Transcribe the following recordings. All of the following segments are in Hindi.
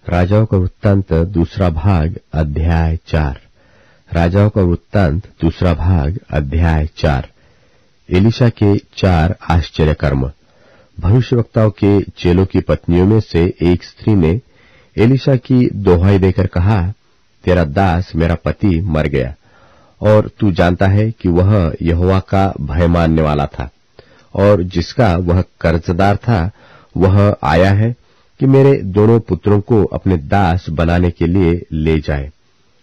राजाओं का वृत्तांत दूसरा भाग अध्याय 4। राजाओं का वृत्तांत दूसरा भाग अध्याय 4। एलिशा के 4 आश्चर्य कर्म। भविष्यवक्ताओं के चेलों की पत्नियों में से एक स्त्री ने एलिशा की दोहाई देकर कहा, तेरा दास मेरा पति मर गया, और तू जानता है कि वह यहोवा का भय मानने वाला था, और जिसका वह कर्जदार था वह आया है कि मेरे दोनों पुत्रों को अपने दास बनाने के लिए ले जाए।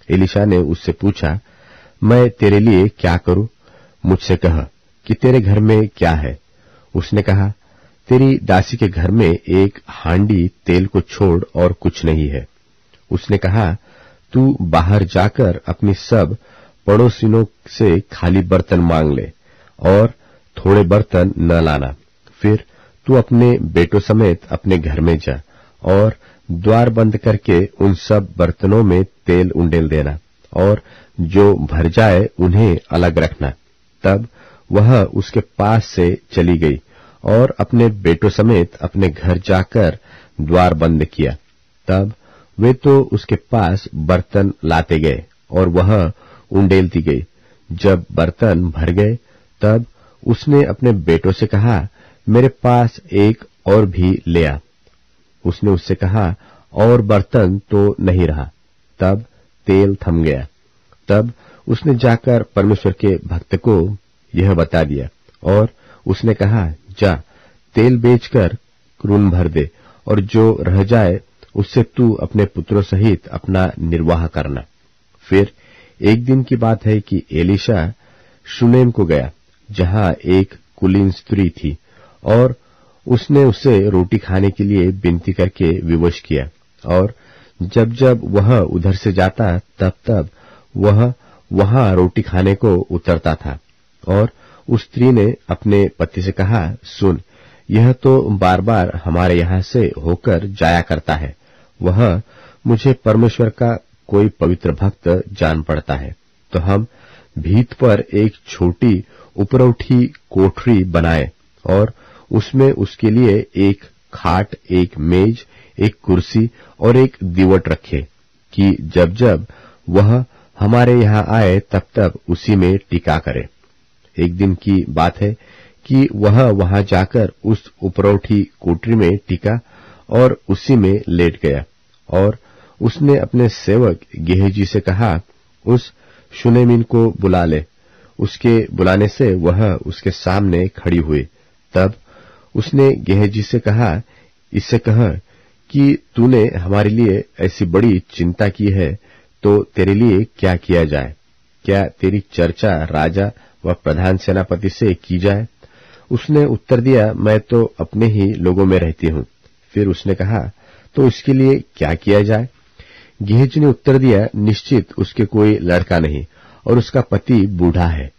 एलिशा ने उससे पूछा, मैं तेरे लिए क्या करूं? मुझसे कह कि तेरे घर में क्या है। उसने कहा, तेरी दासी के घर में एक हांडी तेल को छोड़ और कुछ नहीं है। उसने कहा, तू बाहर जाकर अपनी सब पड़ोसिनों से खाली बर्तन मांग ले और थोड़े बर्तन न लाना। फिर तू अपने बेटों समेत अपने घर में जा और द्वार बंद करके उन सब बर्तनों में तेल उंडेल देना, और जो भर जाए उन्हें अलग रखना। तब वह उसके पास से चली गई और अपने बेटों समेत अपने घर जाकर द्वार बंद किया। तब वे तो उसके पास बर्तन लाते गए और वह उंडेलती गई। जब बर्तन भर गए तब उसने अपने बेटों से कहा, मेरे पास एक और भी ले आ। उसने उससे कहा, और बर्तन तो नहीं रहा। तब तेल थम गया। तब उसने जाकर परमेश्वर के भक्त को यह बता दिया, और उसने कहा, जा तेल बेचकर ऋण भर दे, और जो रह जाए उससे तू अपने पुत्रों सहित अपना निर्वाह करना। फिर एक दिन की बात है कि एलिशा शूनेम को गया, जहां एक कुलीन स्त्री थी, और उसने उसे रोटी खाने के लिए विनती करके विवश किया, और जब जब वह उधर से जाता तब तब वह वहां रोटी खाने को उतरता था। और उस स्त्री ने अपने पति से कहा, सुन, यह तो बार बार हमारे यहां से होकर जाया करता है। वह मुझे परमेश्वर का कोई पवित्र भक्त जान पड़ता है, तो हम भीत पर एक छोटी उपरौठी कोठरी बनाए और उसमें उसके लिए एक खाट, एक मेज, एक कुर्सी और एक दीवट रखे, कि जब जब वह हमारे यहां आए तब तब उसी में टिका करे। एक दिन की बात है कि वह वहां जाकर उस उपरौठी कोठरी में टिका और उसी में लेट गया। और उसने अपने सेवक गेहजी से कहा, उस शूनेमिन को बुला ले। उसके बुलाने से वह उसके सामने खड़ी हुई। तब उसने गेहजी से कहा, इससे कह कि तूने हमारे लिए ऐसी बड़ी चिंता की है, तो तेरे लिए क्या किया जाए? क्या तेरी चर्चा राजा व प्रधान सेनापति से की जाए? उसने उत्तर दिया, मैं तो अपने ही लोगों में रहती हूं। फिर उसने कहा, तो इसके लिए क्या किया जाए? गेहजी ने उत्तर दिया, निश्चित उसके कोई लड़का नहीं, और उसका पति बूढ़ा है।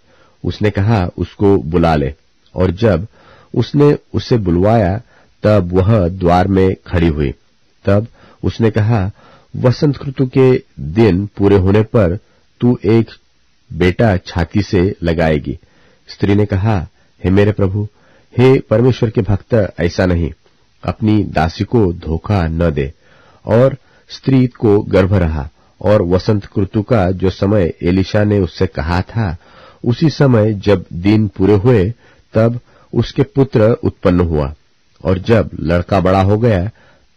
उसने कहा, उसको बुला ले। और जब उसने उसे बुलवाया तब वह द्वार में खड़ी हुई। तब उसने कहा, वसंत ऋतु के दिन पूरे होने पर तू एक बेटा छाती से लगाएगी। स्त्री ने कहा, हे मेरे प्रभु, हे परमेश्वर के भक्त, ऐसा नहीं, अपनी दासी को धोखा न दे। और स्त्री को गर्भ रहा, और वसंत ऋतु का जो समय एलिशा ने उससे कहा था, उसी समय जब दिन पूरे हुए तब उसके पुत्र उत्पन्न हुआ। और जब लड़का बड़ा हो गया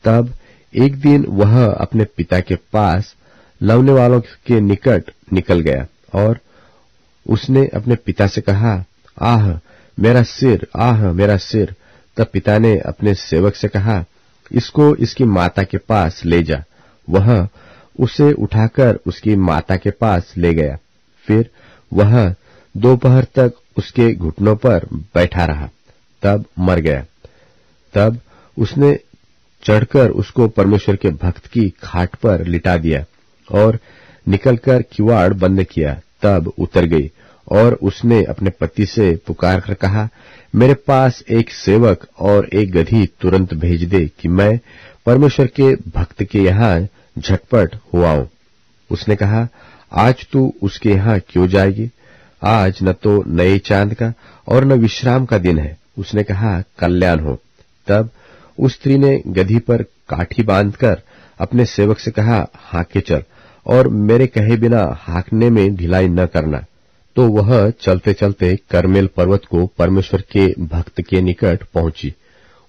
तब एक दिन वह अपने पिता के पास लवने वालों के निकट निकल गया, और उसने अपने पिता से कहा, आह मेरा सिर, आह मेरा सिर। तब पिता ने अपने सेवक से कहा, इसको इसकी माता के पास ले जा। वह उसे उठाकर उसकी माता के पास ले गया। फिर वह दोपहर तक उसके घुटनों पर बैठा रहा, तब मर गया। तब उसने चढ़कर उसको परमेश्वर के भक्त की खाट पर लिटा दिया और निकलकर किवाड़ बंद किया। तब उतर गई, और उसने अपने पति से पुकार कर कहा, मेरे पास एक सेवक और एक गधी तुरंत भेज दे कि मैं परमेश्वर के भक्त के यहां झटपट हो आऊं। उसने कहा, आज तू उसके यहां क्यों जाएगी? आज न तो नए चांद का और न विश्राम का दिन है। उसने कहा, कल्याण हो। तब उस स्त्री ने गधी पर काठी बांधकर अपने सेवक से कहा, हाँके चल, और मेरे कहे बिना हाँकने में ढिलाई न करना। तो वह चलते चलते कर्मेल पर्वत को परमेश्वर के भक्त के निकट पहुंची।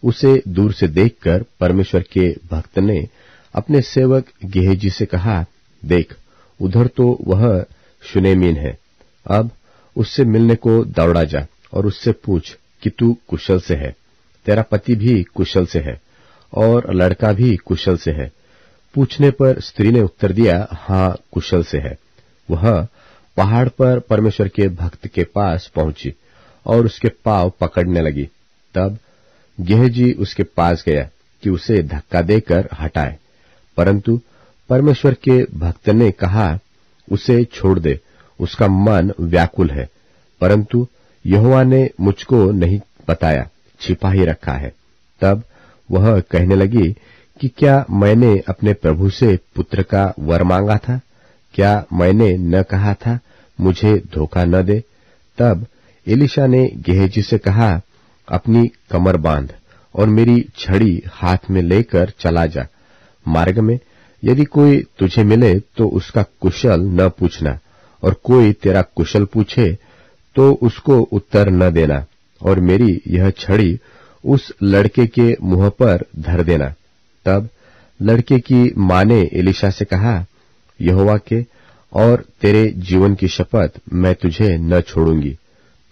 उसे दूर से देखकर परमेश्वर के भक्त ने अपने सेवक गेहजी से कहा, देख, उधर तो वह शुनेमीन है। अब उससे मिलने को दौड़ा जा और उससे पूछ कि तू कुशल से है, तेरा पति भी कुशल से है और लड़का भी कुशल से है। पूछने पर स्त्री ने उत्तर दिया, हाँ, कुशल से है। वह पहाड़ पर परमेश्वर के भक्त के पास पहुंची और उसके पांव पकड़ने लगी। तब गेहजी उसके पास गया कि उसे धक्का देकर हटाए, परंतु परमेश्वर के भक्त ने कहा, उसे छोड़ दे, उसका मन व्याकुल है, परंतु यहोवा ने मुझको नहीं बताया, छिपा ही रखा है। तब वह कहने लगी कि क्या मैंने अपने प्रभु से पुत्र का वर मांगा था? क्या मैंने न कहा था, मुझे धोखा न दे? तब एलीशा ने गेहजी से कहा, अपनी कमर बांध और मेरी छड़ी हाथ में लेकर चला जा। मार्ग में यदि कोई तुझे मिले तो उसका कुशल न पूछना, और कोई तेरा कुशल पूछे तो उसको उत्तर न देना, और मेरी यह छड़ी उस लड़के के मुंह पर धर देना। तब लड़के की मां ने एलीशा से कहा, यहोवा के और तेरे जीवन की शपथ, मैं तुझे न छोड़ूंगी।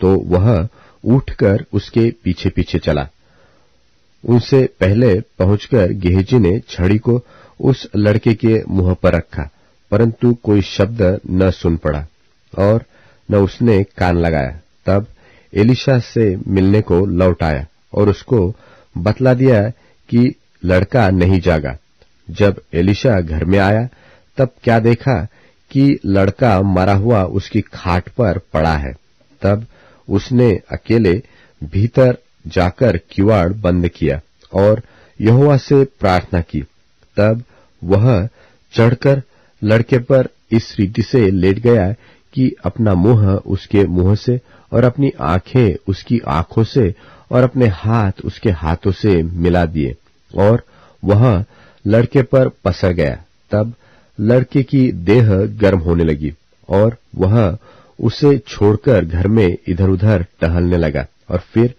तो वह उठकर उसके पीछे पीछे चला। उनसे पहले पहुंचकर गेहजी ने छड़ी को उस लड़के के मुंह पर रखा, परंतु कोई शब्द न सुन पड़ा और न उसने कान लगाया। तब एलीशा से मिलने को लौट आया और उसको बतला दिया कि लड़का नहीं जागा। जब एलीशा घर में आया तब क्या देखा कि लड़का मरा हुआ उसकी खाट पर पड़ा है। तब उसने अकेले भीतर जाकर किवाड़ बंद किया और यहोवा से प्रार्थना की। तब वह चढ़कर लड़के पर इस रीति से लेट गया कि अपना मुंह उसके मुंह से और अपनी आंखें उसकी आंखों से और अपने हाथ उसके हाथों से मिला दिए, और वह लड़के पर पसर गया। तब लड़के की देह गर्म होने लगी और वह उसे छोड़कर घर में इधर उधर टहलने लगा और फिर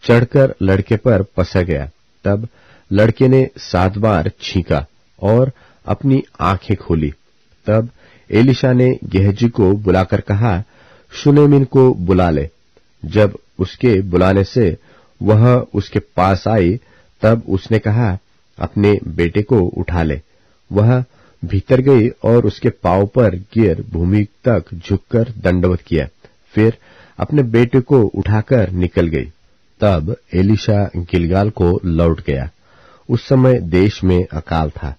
चढ़कर लड़के पर पसर गया। तब लड़के ने 7 बार छींका और अपनी आंखें खोली। तब एलीशा ने गेहजी को बुलाकर कहा, शुनेमिन को बुला ले। जब उसके बुलाने से वह उसके पास आई तब उसने कहा, अपने बेटे को उठा ले। वह भीतर गई और उसके पांव पर गिर भूमि तक झुककर दंडवत किया, फिर अपने बेटे को उठाकर निकल गई। तब एलीशा गिलगाल को लौट गया। उस समय देश में अकाल था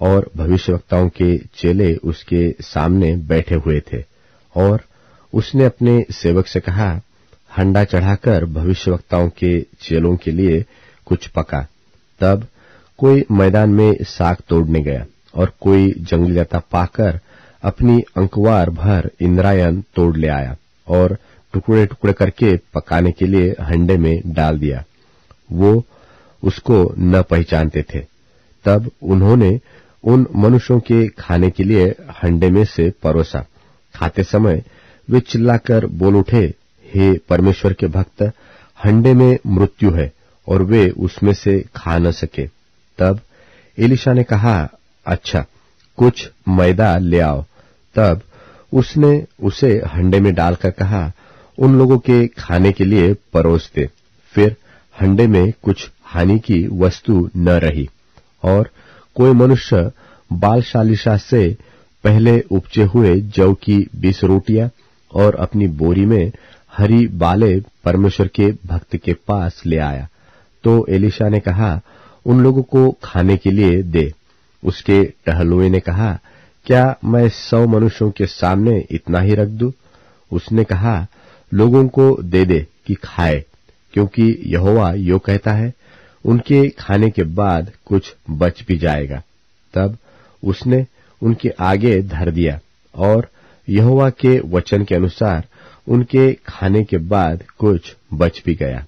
और भविष्यवक्ताओं के चेले उसके सामने बैठे हुए थे, और उसने अपने सेवक से कहा, हंडा चढ़ाकर भविष्यवक्ताओं के चेलों के लिए कुछ पका। तब कोई मैदान में साग तोड़ने गया और कोई जंगली लता पाकर अपनी अंकवार भर इंद्रायण तोड़ ले आया और टुकड़े टुकड़े करके पकाने के लिए हंडे में डाल दिया। वो उसको न पहचानते थे। तब उन्होंने उन मनुष्यों के खाने के लिए हंडे में से परोसा। खाते समय वे चिल्लाकर बोल उठे, हे परमेश्वर के भक्त, हंडे में मृत्यु है और वे उसमें से खा न सके। तब एलीशा ने कहा, अच्छा, कुछ मैदा ले आओ। तब उसने उसे हंडे में डालकर कहा, उन लोगों के खाने के लिए परोस दे। फिर हंडे में कुछ हानि की वस्तु न रही, और कोई मनुष्य बालशालिशा से पहले उपजे हुए जौ की 20 रोटियां और अपनी बोरी में हरी बाले परमेश्वर के भक्त के पास ले आया। तो एलीशा ने कहा, उन लोगों को खाने के लिए दे। उसके टहलुए ने कहा, क्या मैं 100 मनुष्यों के सामने इतना ही रख दूं? उसने कहा, लोगों को दे दे कि खाए, क्योंकि यहोवा यो कहता है, उनके खाने के बाद कुछ बच भी जाएगा। तब उसने उनके आगे धर दिया, और यहोवा के वचन के अनुसार उनके खाने के बाद कुछ बच भी गया।